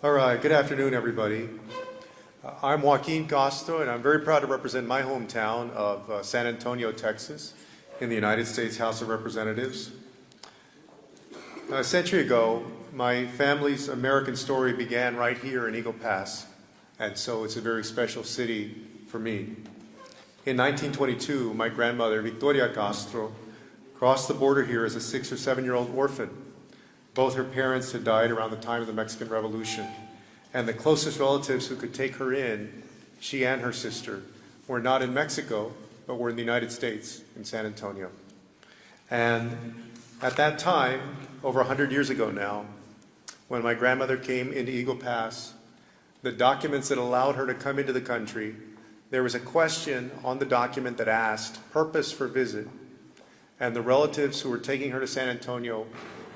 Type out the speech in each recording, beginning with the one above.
All right, good afternoon, everybody. I'm Joaquin Castro, and I'm very proud to represent my hometown of San Antonio, Texas, in the United States House of Representatives. A century ago, my family's American story began right here in Eagle Pass, and so it's a very special city for me. In 1922, my grandmother, Victoria Castro, crossed the border here as a 6 or 7-year-old orphan. Both her parents had died around the time of the Mexican Revolution, and the closest relatives who could take her in, she and her sister, were not in Mexico, but were in the United States, in San Antonio. And at that time, over 100 years ago now, when my grandmother came into Eagle Pass, the documents that allowed her to come into the country, there was a question on the document that asked purpose for visit, and the relatives who were taking her to San Antonio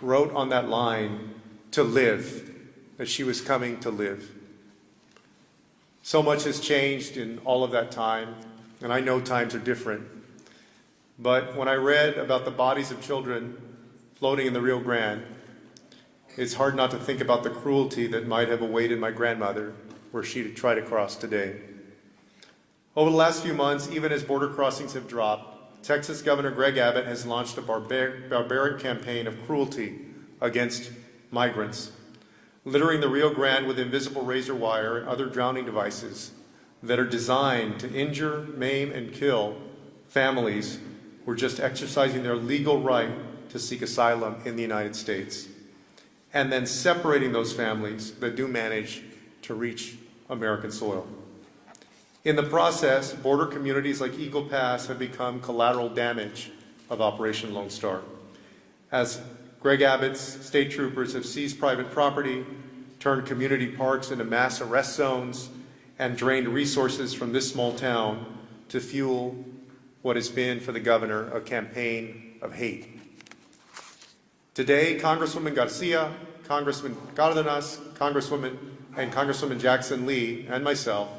wrote on that line, to live, that she was coming to live. So much has changed in all of that time, and I know times are different. But when I read about the bodies of children floating in the Rio Grande, it's hard not to think about the cruelty that might have awaited my grandmother were she to try to cross today. Over the last few months, even as border crossings have dropped, Texas Governor Greg Abbott has launched a barbaric campaign of cruelty against migrants, littering the Rio Grande with invisible razor wire and other drowning devices that are designed to injure, maim, and kill families who are just exercising their legal right to seek asylum in the United States, and then separating those families that do manage to reach American soil. In the process, border communities like Eagle Pass have become collateral damage of Operation Lone Star, as Greg Abbott's state troopers have seized private property, turned community parks into mass arrest zones, and drained resources from this small town to fuel what has been, for the governor, a campaign of hate. Today, Congresswoman Garcia, Congressman Cardenas, Congresswoman Jackson Lee, and myself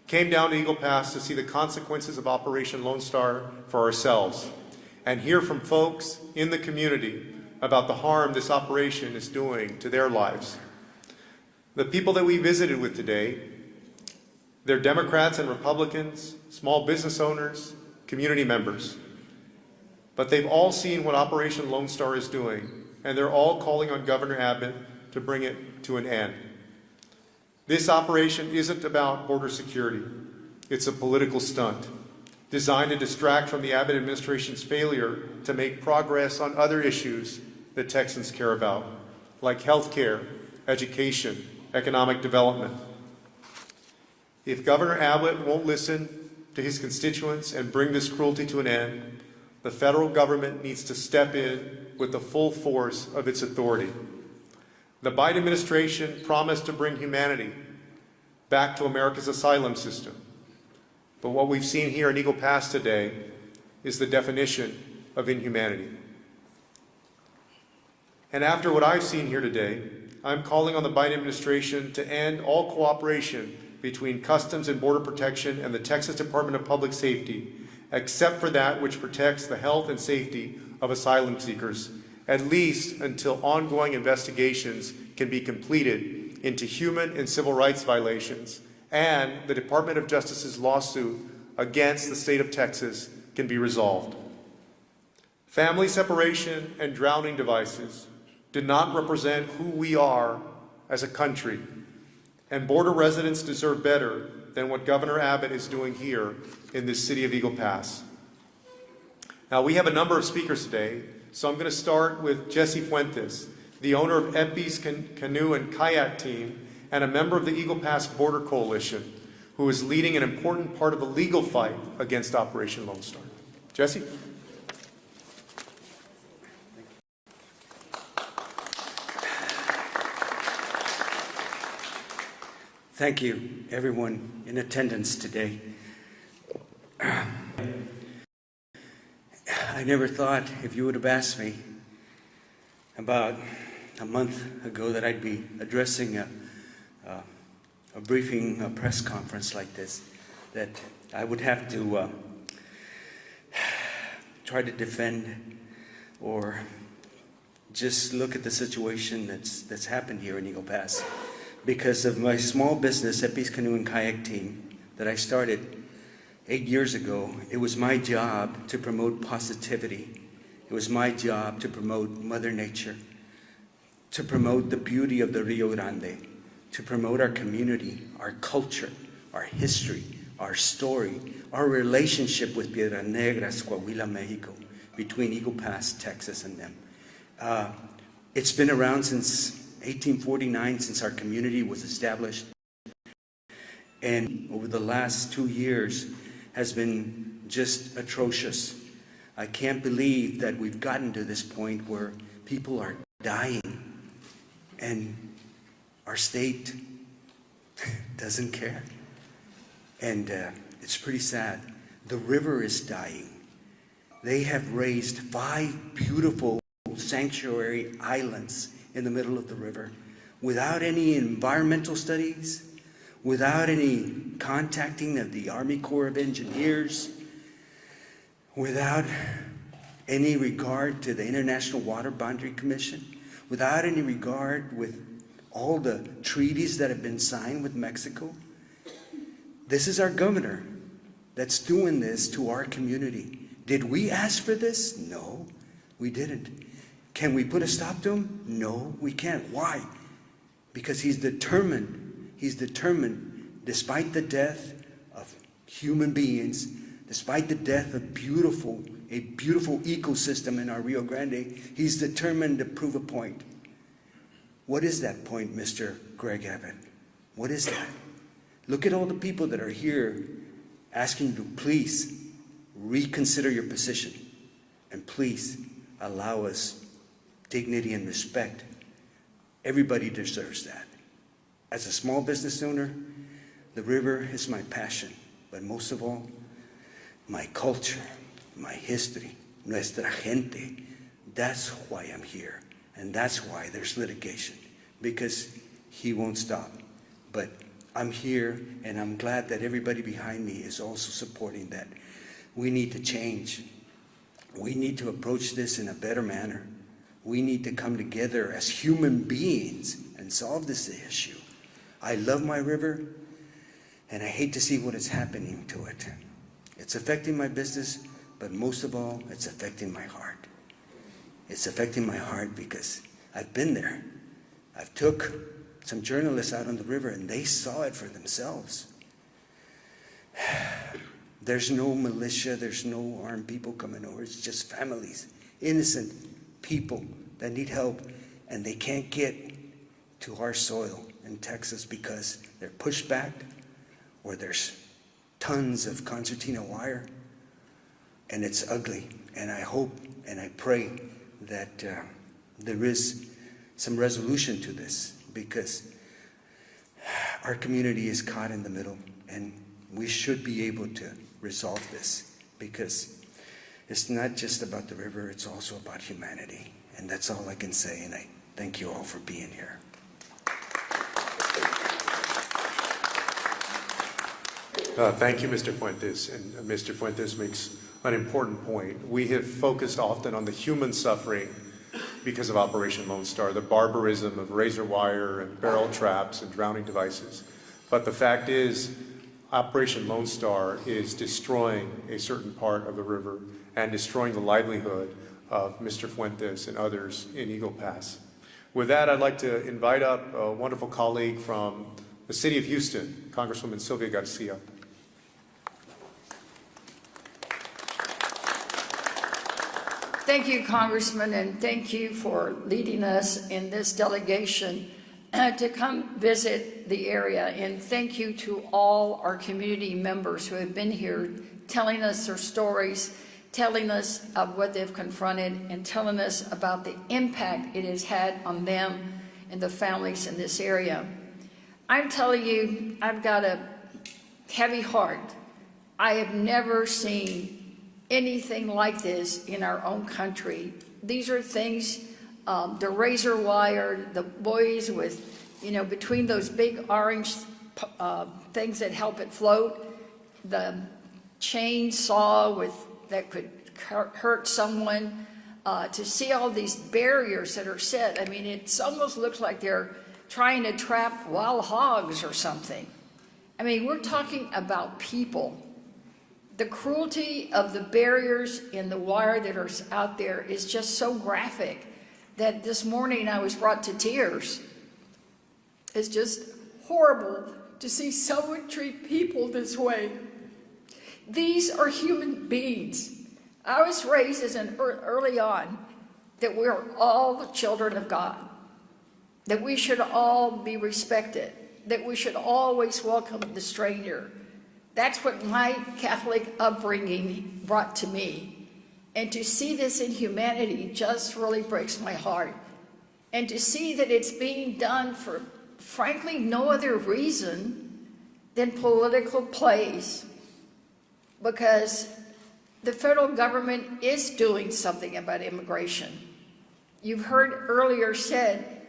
came down to Eagle Pass to see the consequences of Operation Lone Star for ourselves and hear from folks in the community about the harm this operation is doing to their lives. The people that we visited with today, they're Democrats and Republicans, small business owners, community members. But they've all seen what Operation Lone Star is doing, and they're all calling on Governor Abbott to bring it to an end. This operation isn't about border security. It's a political stunt designed to distract from the Abbott administration's failure to make progress on other issues that Texans care about, like health care, education, economic development. If Governor Abbott won't listen to his constituents and bring this cruelty to an end, the federal government needs to step in with the full force of its authority. The Biden administration promised to bring humanity back to America's asylum system. But what we've seen here in Eagle Pass today is the definition of inhumanity. And after what I've seen here today, I'm calling on the Biden administration to end all cooperation between Customs and Border Protection and the Texas Department of Public Safety, except for that which protects the health and safety of asylum seekers, at least until ongoing investigations can be completed into human and civil rights violations, and the Department of Justice's lawsuit against the state of Texas can be resolved. Family separation and drowning devices do not represent who we are as a country, and border residents deserve better than what Governor Abbott is doing here in this city of Eagle Pass. Now, we have a number of speakers today, so I'm going to start with Jesse Fuentes, the owner of Epi's Canoe and Kayak Team and a member of the Eagle Pass Border Coalition, who is leading an important part of the legal fight against Operation Lone Star. Jesse? Thank you, everyone in attendance today. I never thought, if you would have asked me about a month ago, that I'd be addressing a briefing, a press conference like this, that I would have to try to defend or just look at the situation that's happened here in Eagle Pass. because of my small business, Epi's Canoe and Kayak Team, that I started 8 years ago. It was my job to promote positivity. It was my job to promote Mother Nature, to promote the beauty of the Rio Grande, to promote our community, our culture, our history, our story, our relationship with Piedras Negras, Coahuila, Mexico, between Eagle Pass, Texas, and them. It's been around since 1849, since our community was established. And over the last 2 years has been just atrocious. I can't believe that we've gotten to this point where people are dying and our state doesn't care. And it's pretty sad. The river is dying. They have raised 5 beautiful sanctuary islands in the middle of the river without any environmental studies, without any contacting of the Army Corps of Engineers, without any regard to the International Water Boundary Commission, without any regard with all the treaties that have been signed with Mexico. This is our governor that's doing this to our community. Did we ask for this? No, we didn't. Can we put a stop to him? No, we can't. Why? Because he's determined. He's determined, despite the death of human beings, despite the death of a beautiful ecosystem in our Rio Grande, he's determined to prove a point. What is that point, Mr. Greg Abbott? What is that? Look at all the people that are here asking you to please reconsider your position and please allow us dignity and respect. Everybody deserves that. As a small business owner, the river is my passion, but most of all, my culture, my history, nuestra gente. That's why I'm here, and that's why there's litigation, because he won't stop. But I'm here, and I'm glad that everybody behind me is also supporting that. We need to change. We need to approach this in a better manner. We need to come together as human beings and solve this issue. I love my river, and I hate to see what is happening to it. It's affecting my business, but most of all, it's affecting my heart. It's affecting my heart because I've been there. I've took some journalists out on the river, and they saw it for themselves. There's no militia, there's no armed people coming over. It's just families, innocent people that need help, and they can't get to our soil in Texas because they're pushed back, or there's tons of concertina wire, and it's ugly. And I hope and I pray that there is some resolution to this, because our community is caught in the middle, and we should be able to resolve this, because it's not just about the river, it's also about humanity. And that's all I can say, and I thank you all for being here. Thank you, Mr. Fuentes. And Mr. Fuentes makes an important point. We have focused often on the human suffering because of Operation Lone Star, the barbarism of razor wire and barrel traps and drowning devices. But the fact is, Operation Lone Star is destroying a certain part of the river and destroying the livelihood of Mr. Fuentes and others in Eagle Pass. With that, I'd like to invite up a wonderful colleague from the city of Houston, Congresswoman Sylvia Garcia. Thank you, Congressman, and thank you for leading us in this delegation to come visit the area. And thank you to all our community members who have been here telling us their stories, telling us of what they've confronted, and telling us about the impact it has had on them and the families in this area. I'm telling you, I've got a heavy heart. I have never seen anything like this in our own country. These are things, the razor wire, the buoys with, between those big orange things that help it float, the chainsaw that could hurt someone, to see all these barriers that are set. I mean, it almost looks like they're trying to trap wild hogs or something. I mean, we're talking about people. The cruelty of the barriers in the wire that are out there is just so graphic that this morning I was brought to tears. It's just horrible to see someone treat people this way. These are human beings. I was raised as early on that we're all the children of God, that we should all be respected, that we should always welcome the stranger. That's what my Catholic upbringing brought to me. And to see this inhumanity just really breaks my heart. And to see that it's being done for, frankly, no other reason than political plays. Because the federal government is doing something about immigration. You've heard earlier said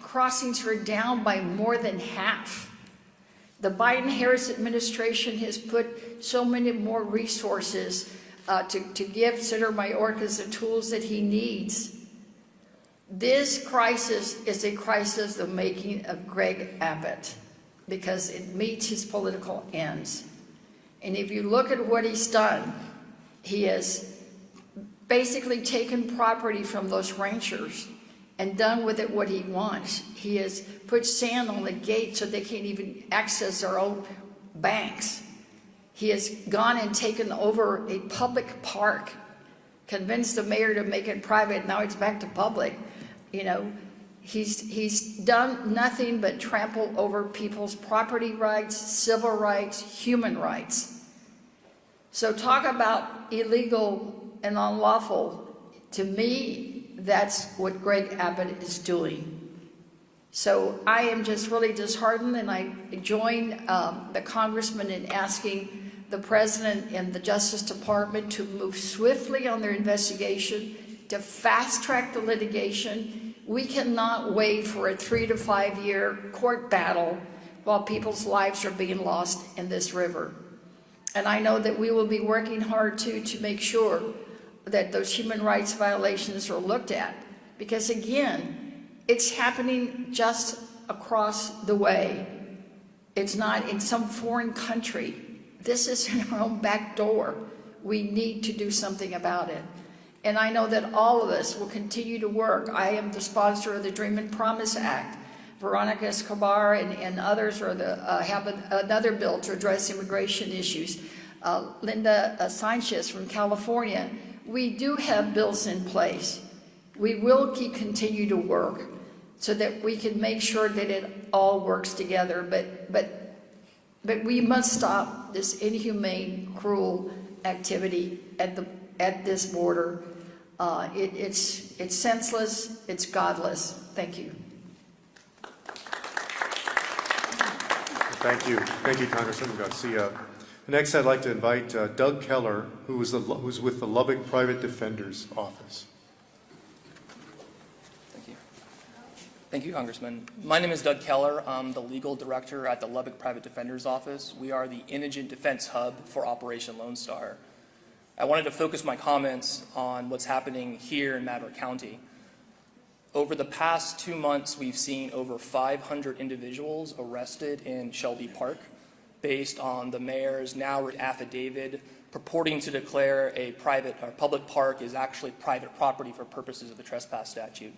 crossings are down by more than half. The Biden-Harris administration has put so many more resources to give Senator Mayorkas the tools that he needs. This crisis is a crisis of making of Greg Abbott because it meets his political ends. And if you look at what he's done, he has basically taken property from those ranchers and done with it what he wants. He has put sand on the gate so they can't even access their own banks. He has gone and taken over a public park, convinced the mayor to make it private, now it's back to public. You know, he's done nothing but trample over people's property rights, civil rights, human rights. So talk about illegal and unlawful. To me, that's what Greg Abbott is doing. So I am just really disheartened, and I join the congressman in asking the president and the Justice Department to move swiftly on their investigation, to fast track the litigation. We cannot wait for a 3 to 5 year court battle while people's lives are being lost in this river. And I know that we will be working hard too to make sure that those human rights violations are looked at. Because again, it's happening just across the way. It's not in some foreign country. This is in our own back door. We need to do something about it. And I know that all of us will continue to work. I am the sponsor of the Dream and Promise Act. Veronica Escobar and others are have another bill to address immigration issues. Linda Sanchez from California. We do have bills in place. We will continue to work so that we can make sure that it all works together. But we must stop this inhumane, cruel activity at this border. It's senseless. It's godless. Thank you. Thank you, Congressman Garcia. Next, I'd like to invite Doug Keller, who's with the Lubbock Private Defender's Office. Thank you. Thank you, Congressman. My name is Doug Keller. I'm the legal director at the Lubbock Private Defender's Office. We are the indigent defense hub for Operation Lone Star. I wanted to focus my comments on what's happening here in Madera County. Over the past 2 months, we've seen over 500 individuals arrested in Shelby Park based on the mayor's now affidavit purporting to declare a private or public park is actually private property for purposes of the trespass statute.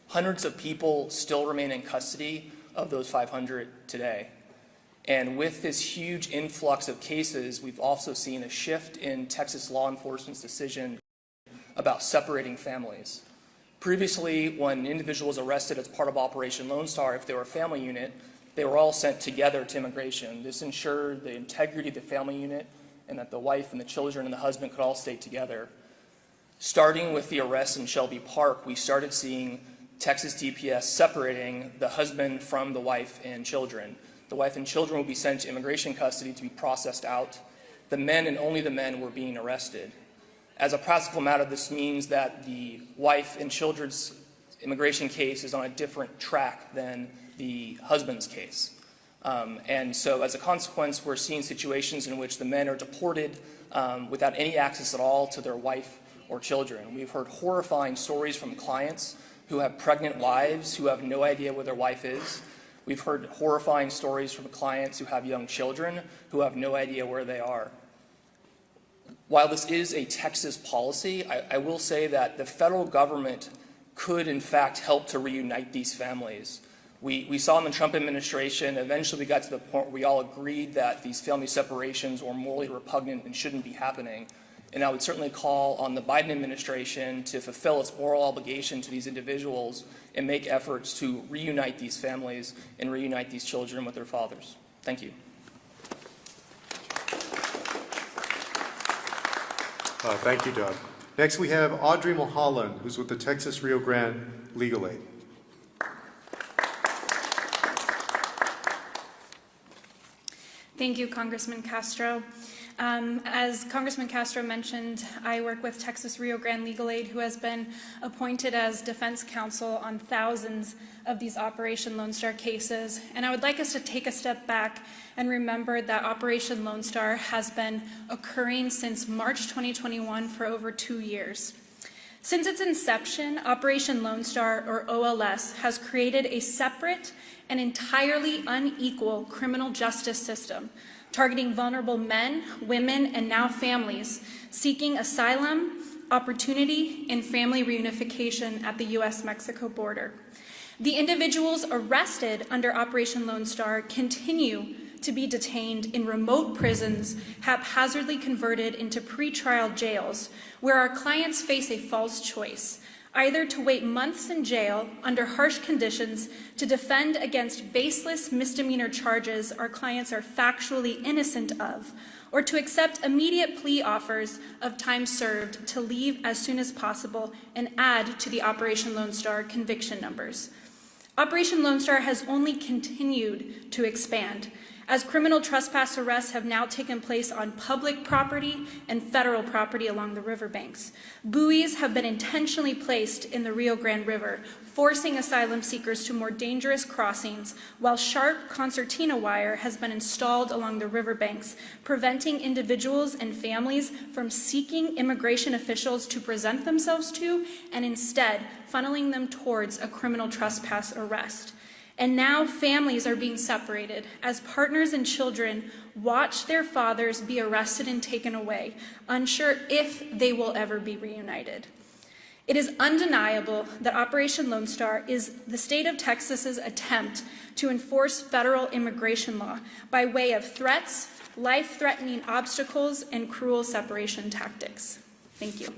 Hundreds of people still remain in custody of those 500 today. And with this huge influx of cases, we've also seen a shift in Texas law enforcement's decision about separating families. Previously, when an individual was arrested as part of Operation Lone Star, if they were a family unit, they were all sent together to immigration. This ensured the integrity of the family unit and that the wife and the children and the husband could all stay together. Starting with the arrest in Shelby Park, we started seeing Texas DPS separating the husband from the wife and children. The wife and children will be sent to immigration custody to be processed out. The men and only the men were being arrested. As a practical matter, this means that the wife and children's immigration case is on a different track than the husband's case. And so as a consequence, we're seeing situations in which the men are deported without any access at all to their wife or children. We've heard horrifying stories from clients who have pregnant wives who have no idea where their wife is. We've heard horrifying stories from clients who have young children who have no idea where they are. While this is a Texas policy, I will say that the federal government could in fact help to reunite these families. We saw in the Trump administration, eventually we got to the point where we all agreed that these family separations were morally repugnant and shouldn't be happening. And I would certainly call on the Biden administration to fulfill its moral obligation to these individuals and make efforts to reunite these families and reunite these children with their fathers. Thank you. Thank you, Doug. Next, we have Audrey Mulholland, who's with the Texas Rio Grande Legal Aid. Thank you, Congressman Castro. As Congressman Castro mentioned, I work with Texas Rio Grande Legal Aid, who has been appointed as defense counsel on thousands of these Operation Lone Star cases. And I would like us to take a step back and remember that Operation Lone Star has been occurring since March 2021 for over 2 years. Since its inception, Operation Lone Star, or OLS, has created a separate and entirely unequal criminal justice system, targeting vulnerable men, women, and now families seeking asylum, opportunity, and family reunification at the U.S.-Mexico border. The individuals arrested under Operation Lone Star continue to be detained in remote prisons, haphazardly converted into pretrial jails, where our clients face a false choice: either to wait months in jail under harsh conditions to defend against baseless misdemeanor charges our clients are factually innocent of, or to accept immediate plea offers of time served to leave as soon as possible and add to the Operation Lone Star conviction numbers. Operation Lone Star has only continued to expand, as criminal trespass arrests have now taken place on public property and federal property along the riverbanks. Buoys have been intentionally placed in the Rio Grande River, forcing asylum seekers to more dangerous crossings, while sharp concertina wire has been installed along the riverbanks, preventing individuals and families from seeking immigration officials to present themselves to, and instead funneling them towards a criminal trespass arrest. And now families are being separated as partners and children watch their fathers be arrested and taken away, unsure if they will ever be reunited. It is undeniable that Operation Lone Star is the state of Texas's attempt to enforce federal immigration law by way of threats, life-threatening obstacles, and cruel separation tactics. Thank you.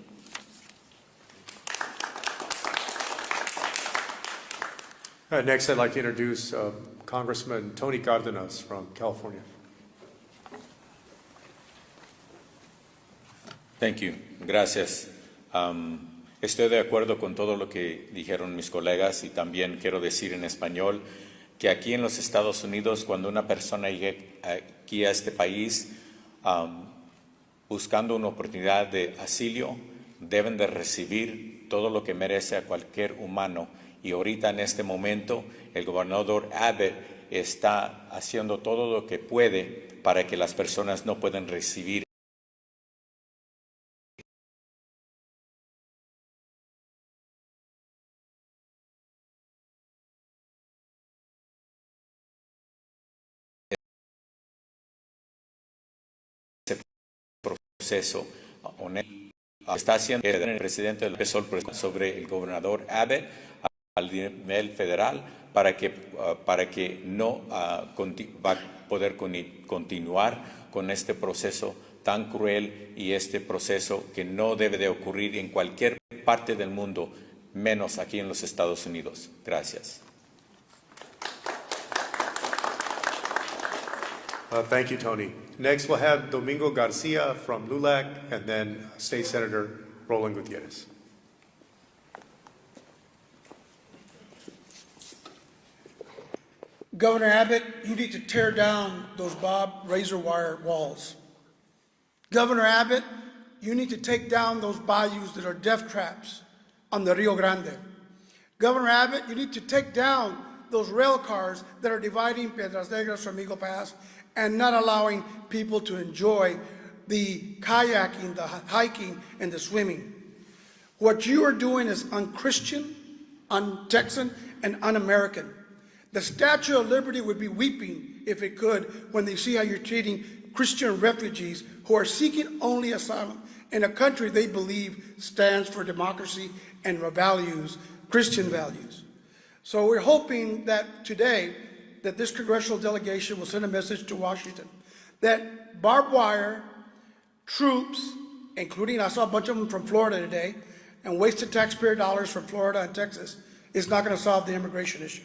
Next, I'd like to introduce Congressman Tony Cardenas from California. Thank you. Gracias. Estoy de acuerdo con todo lo que dijeron mis colegas y también quiero decir en español que aquí en los Estados Unidos, cuando una persona llega aquí a este país buscando una oportunidad de asilo, deben de recibir todo lo que merece a cualquier humano. Y ahorita en este momento el gobernador Abbott está haciendo todo lo que puede para que las personas no puedan recibir ese proceso honesto. Está haciendo el presidente sobre el gobernador Abbott al nivel federal para que no va a poder continuar con este proceso tan cruel y este proceso que no debe de ocurrir en cualquier parte del mundo, menos aquí en los Estados Unidos. Gracias. Thank you, Tony. Next, we'll have Domingo Garcia from LULAC, and then State Senator Roland Gutierrez. Governor Abbott, you need to tear down those barbed razor wire walls. Governor Abbott, you need to take down those bayous that are death traps on the Rio Grande. Governor Abbott, you need to take down those rail cars that are dividing Piedras Negras from Eagle Pass and not allowing people to enjoy the kayaking, the hiking, and the swimming. What you are doing is unchristian, un-Texan, and un-American. The Statue of Liberty would be weeping, if it could, when they see how you're treating Christian refugees who are seeking only asylum in a country they believe stands for democracy and values, Christian values. So we're hoping that today, that this congressional delegation will send a message to Washington that barbed wire, troops, including, I saw a bunch of them from Florida today, and wasted taxpayer dollars from Florida and Texas, is not going to solve the immigration issue.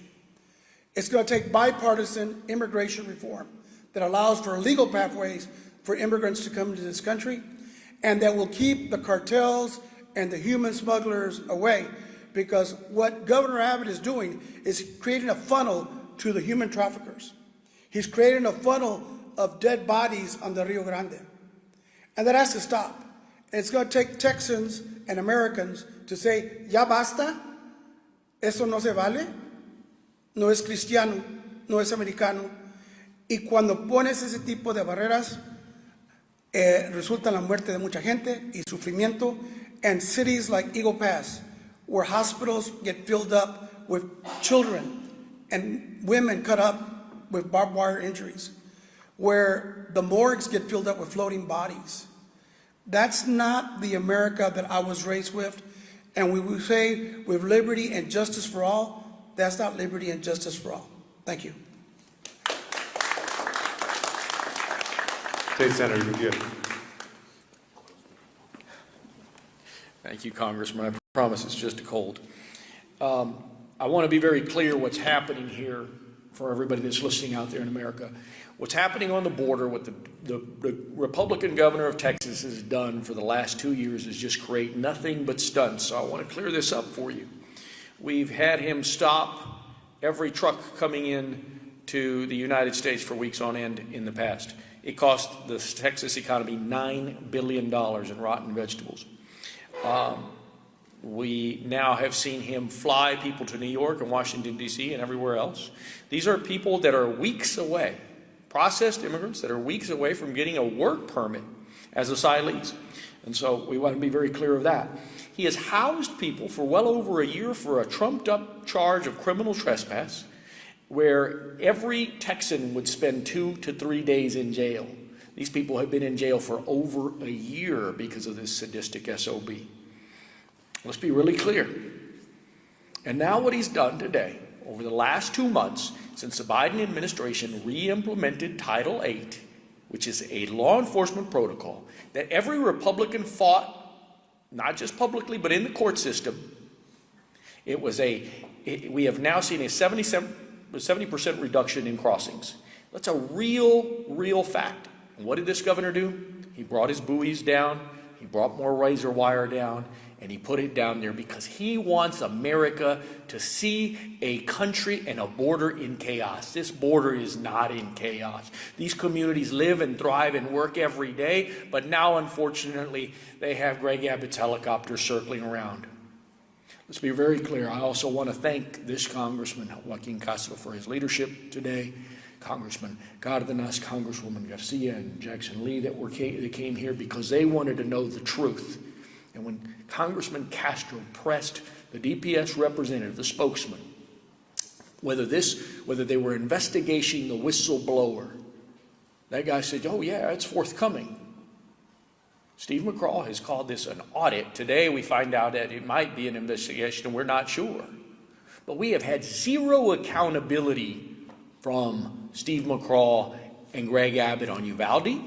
It's going to take bipartisan immigration reform that allows for legal pathways for immigrants to come into this country, and that will keep the cartels and the human smugglers away, because what Governor Abbott is doing is creating a funnel to the human traffickers. He's creating a funnel of dead bodies on the Rio Grande. And that has to stop. And it's going to take Texans and Americans to say, ya basta, eso no se vale, no es cristiano, no es americano. Y cuando pones ese tipo de barreras, resulta la muerte de mucha gente y sufrimiento. And cities like Eagle Pass, where hospitals get filled up with children and women cut up with barbed wire injuries, where the morgues get filled up with floating bodies. That's not the America that I was raised with. And we will say with liberty and justice for all, that's not liberty and justice for all. Thank you. State Senator McGill. Thank you, Congressman. I promise it's just a cold. I want to be very clear what's happening here for everybody that's listening out there in America. What's happening on the border, what the Republican governor of Texas has done for the last 2 years is just create nothing but stunts. So I want to clear this up for you. We've had him stop every truck coming in to the United States for weeks on end in the past. It cost the Texas economy $9 billion in rotten vegetables. We now have seen him fly people to New York and Washington, D.C. and everywhere else. These are people that are weeks away, processed immigrants that are weeks away from getting a work permit as asylees. And so we want to be very clear of that. He has housed people for well over a year for a trumped-up charge of criminal trespass, where every Texan would spend 2 to 3 days in jail. These people have been in jail for over a year because of this sadistic SOB. Let's be really clear. And now what he's done today, over the last 2 months, since the Biden administration re-implemented Title VIII, which is a law enforcement protocol that every Republican fought, not just publicly, but in the court system, we have now seen a 70% reduction in crossings. That's a real fact. And what did this governor do? He brought his buoys down, he brought more razor wire down, and he put it down there because he wants America to see a country and a border in chaos. This border is not in chaos. These communities live and thrive and work every day, but now, unfortunately, they have Greg Abbott's helicopter circling around. Let's be very clear. I also want to thank this Congressman, Joaquin Castro, for his leadership today. Congressman Cardenas, Congresswoman Garcia, and Jackson Lee that came here because they wanted to know the truth. And when Congressman Castro pressed the DPS representative, the spokesman, whether they were investigating the whistleblower, that guy said, oh yeah, it's forthcoming. Steve McCraw has called this an audit. Today we find out that it might be an investigation and we're not sure. But we have had zero accountability from Steve McCraw and Greg Abbott on Uvalde.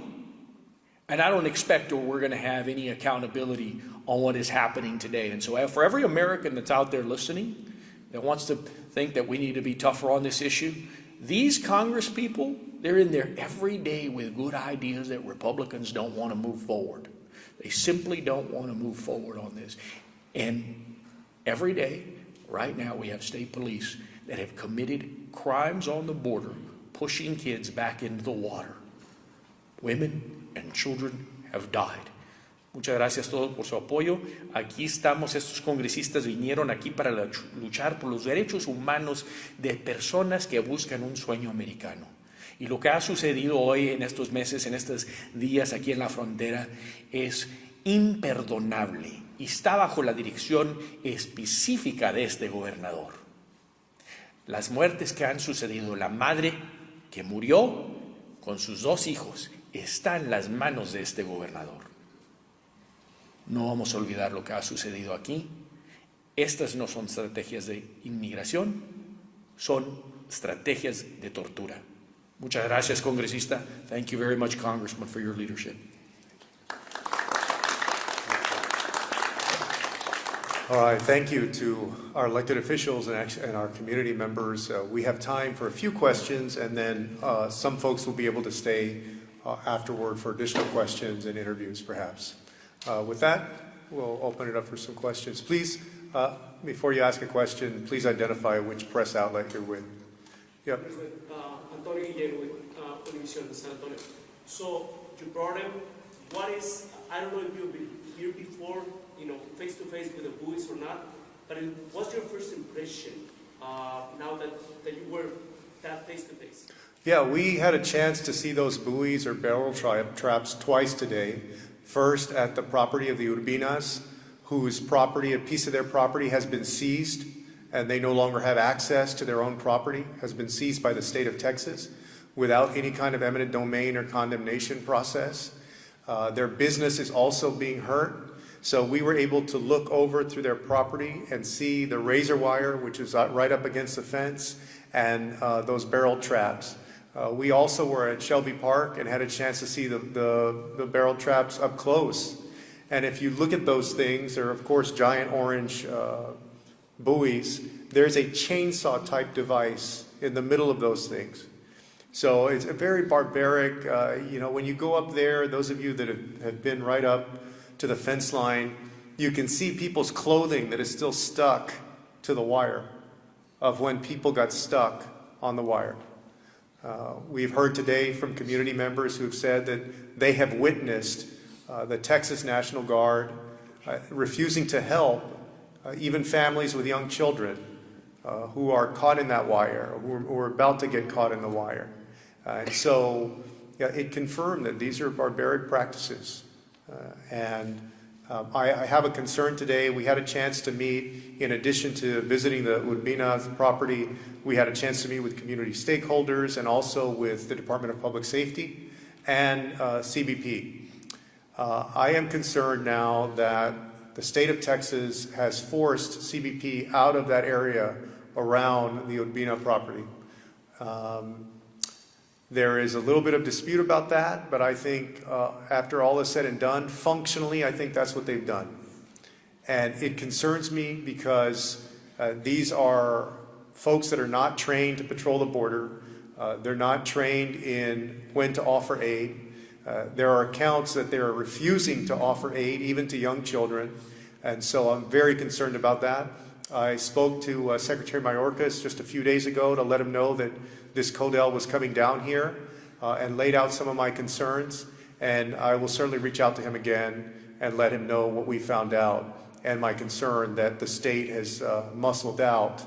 And I don't expect we're going to have any accountability on what is happening today. And so for every American that's out there listening that wants to think that we need to be tougher on this issue, these Congress people, they're in there every day with good ideas that Republicans don't want to move forward. They simply don't want to move forward on this. And every day, right now, we have state police that have committed crimes on the border, pushing kids back into the water. Women and children have died. Muchas gracias a todos por su apoyo. Aquí estamos, estos congresistas vinieron aquí para luchar por los derechos humanos de personas que buscan un sueño americano. Y lo que ha sucedido hoy en estos meses, en estos días aquí en la frontera, es imperdonable y está bajo la dirección específica de este gobernador. Las muertes que han sucedido, la madre que murió con sus 2 hijos, está en las manos de este gobernador. No vamos a olvidar lo que ha sucedido aquí. Estas no son estrategias de inmigración, son estrategias de tortura. Muchas gracias, congresista. Thank you very much, Congressman, for your leadership. All right, thank you to our elected officials and our community members. We have time for a few questions, and then some folks will be able to stay afterward for additional questions and interviews, perhaps. With that, we'll open it up for some questions. Please, before you ask a question, please identify which press outlet you're with. Yep. Antonio Guillermo with Univision San Antonio. So you brought him. What is, I don't know if you've been here before, face to face with the Buoys or not, but what's your first impression now that you were that face to face? Yeah, we had a chance to see those buoys or barrel traps twice today. First at the property of the Urbinas, whose property, a piece of their property has been seized, and they no longer have access to their own property, has been seized by the state of Texas without any kind of eminent domain or condemnation process. Their business is also being hurt. So we were able to look over through their property and see the razor wire, which is right up against the fence, and those barrel traps. We also were at Shelby Park and had a chance to see the barrel traps up close. And if you look at those things, they're of course giant orange buoys. There's a chainsaw type device in the middle of those things. So it's a very barbaric, when you go up there, those of you that have been right up to the fence line, you can see people's clothing that is still stuck to the wire of when people got stuck on the wire. We've heard today from community members who've said that they have witnessed the Texas National Guard refusing to help even families with young children who are caught in that wire, who are about to get caught in the wire. And so it confirmed that these are barbaric practices. I have a concern today. We had a chance to meet, in addition to visiting the Urbina property, we had a chance to meet with community stakeholders and also with the Department of Public Safety and CBP. I am concerned now that the state of Texas has forced CBP out of that area around the Urbina property. There is a little bit of dispute about that, but I think after all is said and done, functionally, I think that's what they've done. And it concerns me because these are folks that are not trained to patrol the border. They're not trained in when to offer aid. There are accounts that they're refusing to offer aid, even to young children. And so I'm very concerned about that. I spoke to Secretary Mayorkas just a few days ago to let him know that this CODEL was coming down here and laid out some of my concerns. And I will certainly reach out to him again and let him know what we found out and my concern that the state has muscled out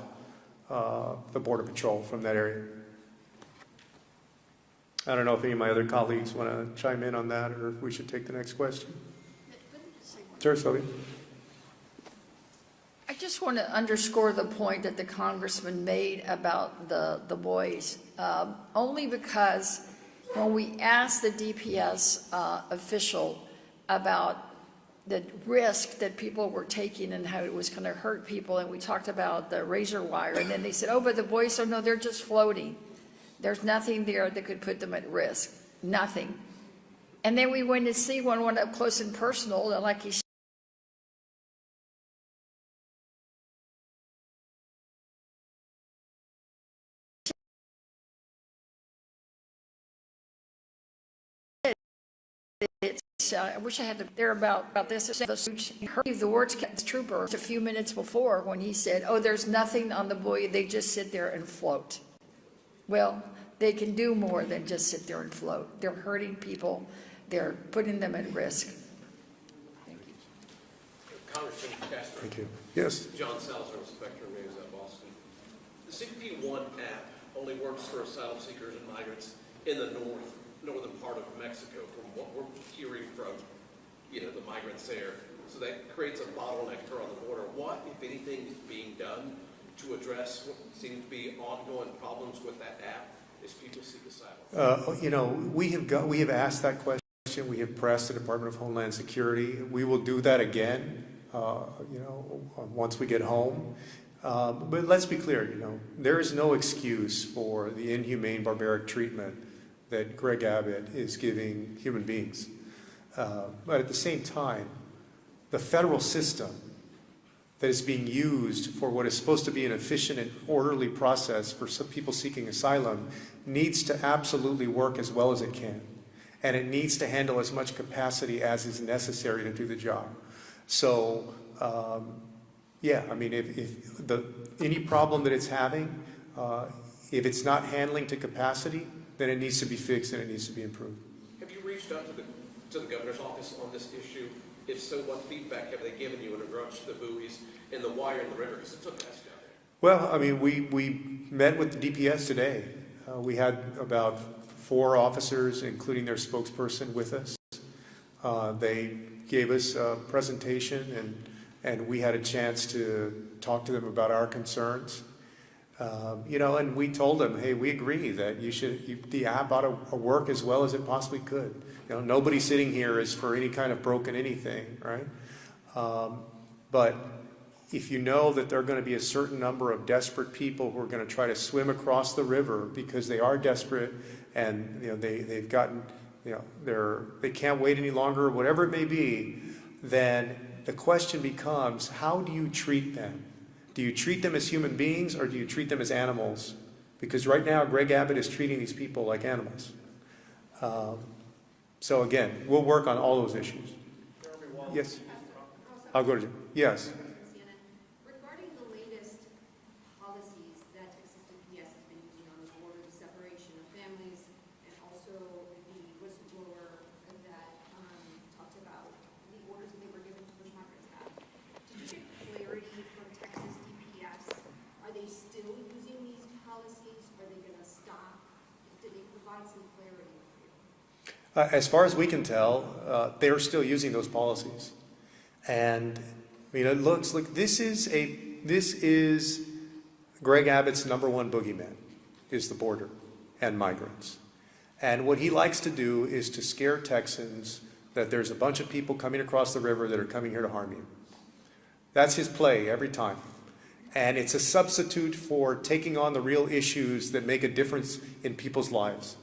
the Border Patrol from that area. I don't know if any of my other colleagues want to chime in on that or if we should take the next question. Sure, Sylvia. I just want to underscore the point that the congressman made about the Buoys, only because when we asked the DPS official about the risk that people were taking and how it was going to hurt people, and we talked about the razor wire, and then they said, oh, but the Buoys, oh no, they're just floating. There's nothing there that could put them at risk, nothing. And then we went to see one up close and personal, and like he said, I wish I had there about this. He heard the words trooper a few minutes before when he said, oh, there's nothing on the buoy. They just sit there and float. Well, they can do more than just sit there and float. They're hurting people. They're putting them at risk. Thank you. Congressman Castro. Thank you. Yes. John Salazar, Inspector of News at Boston. The CBP One app only works for asylum seekers and migrants in the northern part of Mexico, from what we're hearing from the migrants there. So that creates a bottleneck here on the border. What, if anything, is being done to address what seem to be ongoing problems with that app as people seek asylum? We have asked that question. We have pressed the Department of Homeland Security. We will do that again, once we get home. But let's be clear, there is no excuse for the inhumane, barbaric treatment that Greg Abbott is giving human beings. But at the same time, the federal system that is being used for what is supposed to be an efficient and orderly process for some people seeking asylum needs to absolutely work as well as it can. And it needs to handle as much capacity as is necessary to do the job. So, if any problem that it's having, if it's not handling to capacity, then it needs to be fixed and it needs to be improved. Have you reached out to the governor's office on this issue? If so, what feedback have they given you in regards to the buoys and the wire in the river? Because it's a mess down there. Well, we met with the DPS today. We had about 4 officers, including their spokesperson, with us. They gave us a presentation, and we had a chance to talk to them about our concerns. And we told them, hey, we agree that the app ought to work as well as it possibly could. Nobody sitting here is for any kind of broken anything, right? But if you know that there are going to be a certain number of desperate people who are going to try to swim across the river because they are desperate and they've gotten they can't wait any longer, whatever it may be, then the question becomes, how do you treat them? Do you treat them as human beings or do you treat them as animals? Because right now Greg Abbott is treating these people like animals. So again, we'll work on all those issues. Yes. I'll go to you. Yes. Regarding the latest policies that Texas DPS has been using on the border, the separation of families, and also the whistleblower that talked about the orders that they were given to push migrants out. Did you get clarity from Texas DPS? Are they still using these policies? Are they going to stop? Did they provide some clarity? As far as we can tell, they're still using those policies. And it looks like this is Greg Abbott's #1 boogeyman, is the border and migrants. And what he likes to do is to scare Texans that there's a bunch of people coming across the river that are coming here to harm you. That's his play every time. And it's a substitute for taking on the real issues that make a difference in people's lives.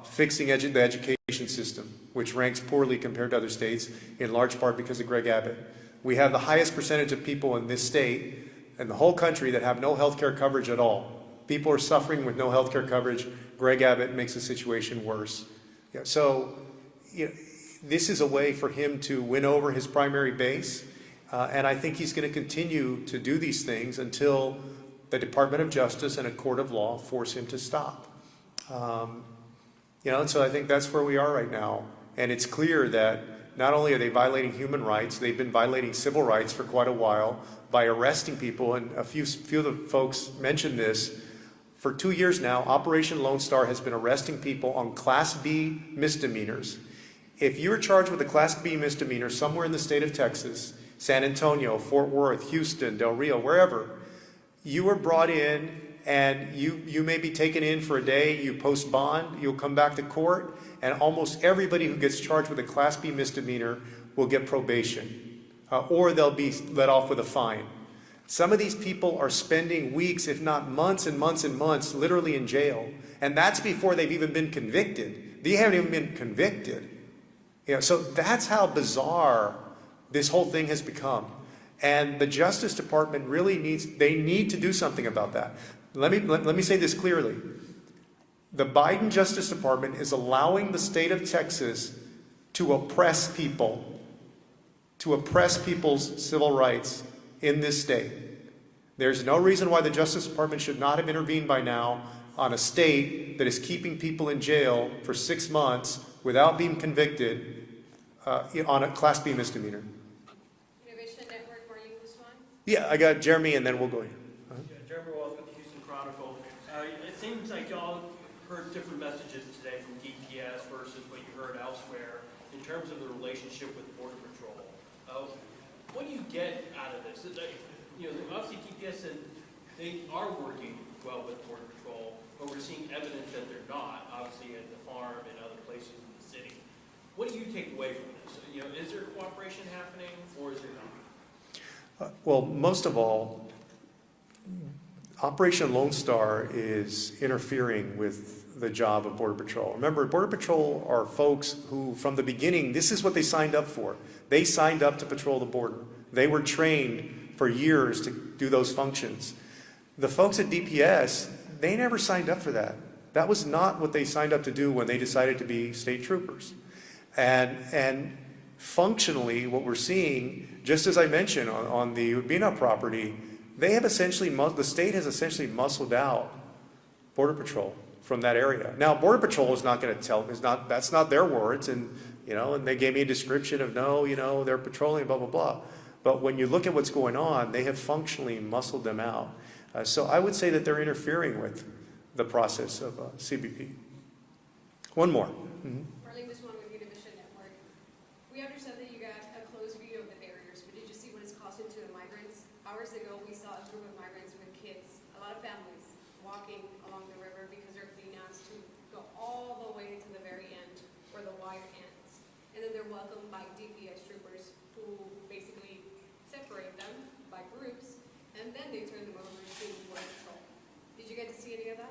Fixing the education system, which ranks poorly compared to other states, in large part because of Greg Abbott. We have the highest percentage of people in this state and the whole country that have no health care coverage at all. People are suffering with no health care coverage. Greg Abbott makes the situation worse. This is a way for him to win over his primary base, and I think he's going to continue to do these things until the Department of Justice and a court of law force him to stop. And so I think that's where we are right now. And it's clear that not only are they violating human rights, they've been violating civil rights for quite a while by arresting people. And a few of the folks mentioned this. For 2 years now, Operation Lone Star has been arresting people on Class B misdemeanors. If you're charged with a Class B misdemeanor somewhere in the state of Texas, San Antonio, Fort Worth, Houston, Del Rio, wherever, you were brought in and you may be taken in for a day, you post bond, you'll come back to court, and almost everybody who gets charged with a Class B misdemeanor will get probation, or they'll be let off with a fine. Some of these people are spending weeks, if not months and months and months, literally in jail, and that's before they've even been convicted. They haven't even been convicted. So that's how bizarre this whole thing has become. And the Justice Department really need to do something about that. Let me say this clearly. The Biden Justice Department is allowing the state of Texas to oppress people, to oppress people's civil rights in this state. There's no reason why the Justice Department should not have intervened by now on a state that is keeping people in jail for 6 months without being convicted on a Class B misdemeanor. Innovation Network, were you this one? Yeah, I got Jeremy, and then we'll go here. Jeremy Walls with the Houston Chronicle. It seems like y'all heard different messages today from DPS versus what you heard elsewhere. in terms of the relationship with Border Patrol. What do you get out of this? Obviously TPS said they are working well with Border Patrol, but we're seeing evidence that they're not, obviously at the farm and other places in the city. What do you take away from this? Is there cooperation happening or is there not? Well, most of all, Operation Lone Star is interfering with the job of Border Patrol. Remember, Border Patrol are folks who, from the beginning, this is what they signed up for. They signed up to patrol the border. They were trained for years to do those functions. The folks at DPS, they never signed up for that. That was not what they signed up to do when they decided to be state troopers. And functionally, what we're seeing, just as I mentioned on the Urbina property, they have essentially, the state has essentially muscled out Border Patrol from that area. Now, Border Patrol is not going to tell, that's not their words, and they gave me a description of no, they're patrolling, blah, blah, blah. But when you look at what's going on, they have functionally muscled them out. So I would say that they're interfering with the process of CBP. One more. Mm-hmm. We understand that you got a close view of the barriers, but did you see what it's costing to the migrants? Hours ago, we saw a group of migrants with kids, a lot of families, walking along the river because they're being asked to go all the way to the very end where the wire ends. And then they're welcomed by DPS troopers who basically separate them by groups, and then they turn them over to Border Patrol. Did you get to see any of that?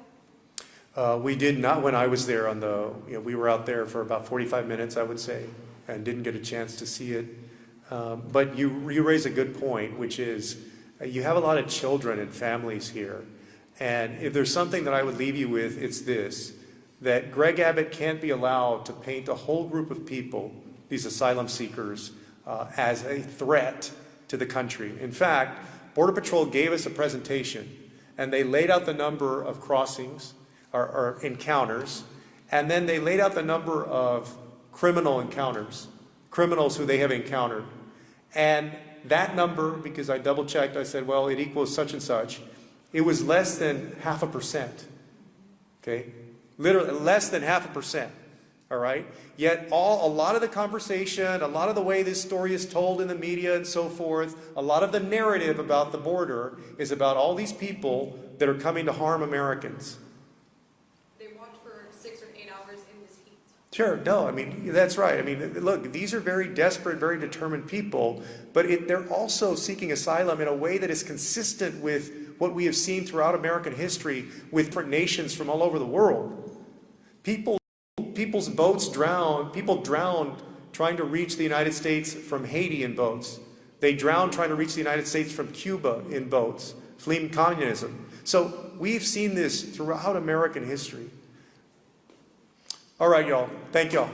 We did not when I was there on we were out there for about 45 minutes, I would say, and didn't get a chance to see it. But you raise a good point, which is you have a lot of children and families here. And if there's something that I would leave you with, it's this, that Greg Abbott can't be allowed to paint a whole group of people, these asylum seekers, as a threat to the country. In fact, Border Patrol gave us a presentation, and they laid out the number of crossings or encounters, and then they laid out the number of criminal encounters, criminals who they have encountered. And that number, because I double checked, I said, well, it equals such and such. It was less than 0.5%, okay? Literally less than 0.5%, all right? Yet a lot of the conversation, a lot of the way this story is told in the media and so forth, a lot of the narrative about the border is about all these people that are coming to harm Americans. Sure, no, I mean, that's right. I mean, look, these are very desperate, very determined people, but they're also seeking asylum in a way that is consistent with what we have seen throughout American history with different nations from all over the world. People's boats drowned, people drowned trying to reach the United States from Haiti in boats. They drowned trying to reach the United States from Cuba in boats, fleeing communism. So we've seen this throughout American history. All right, y'all. Thank y'all.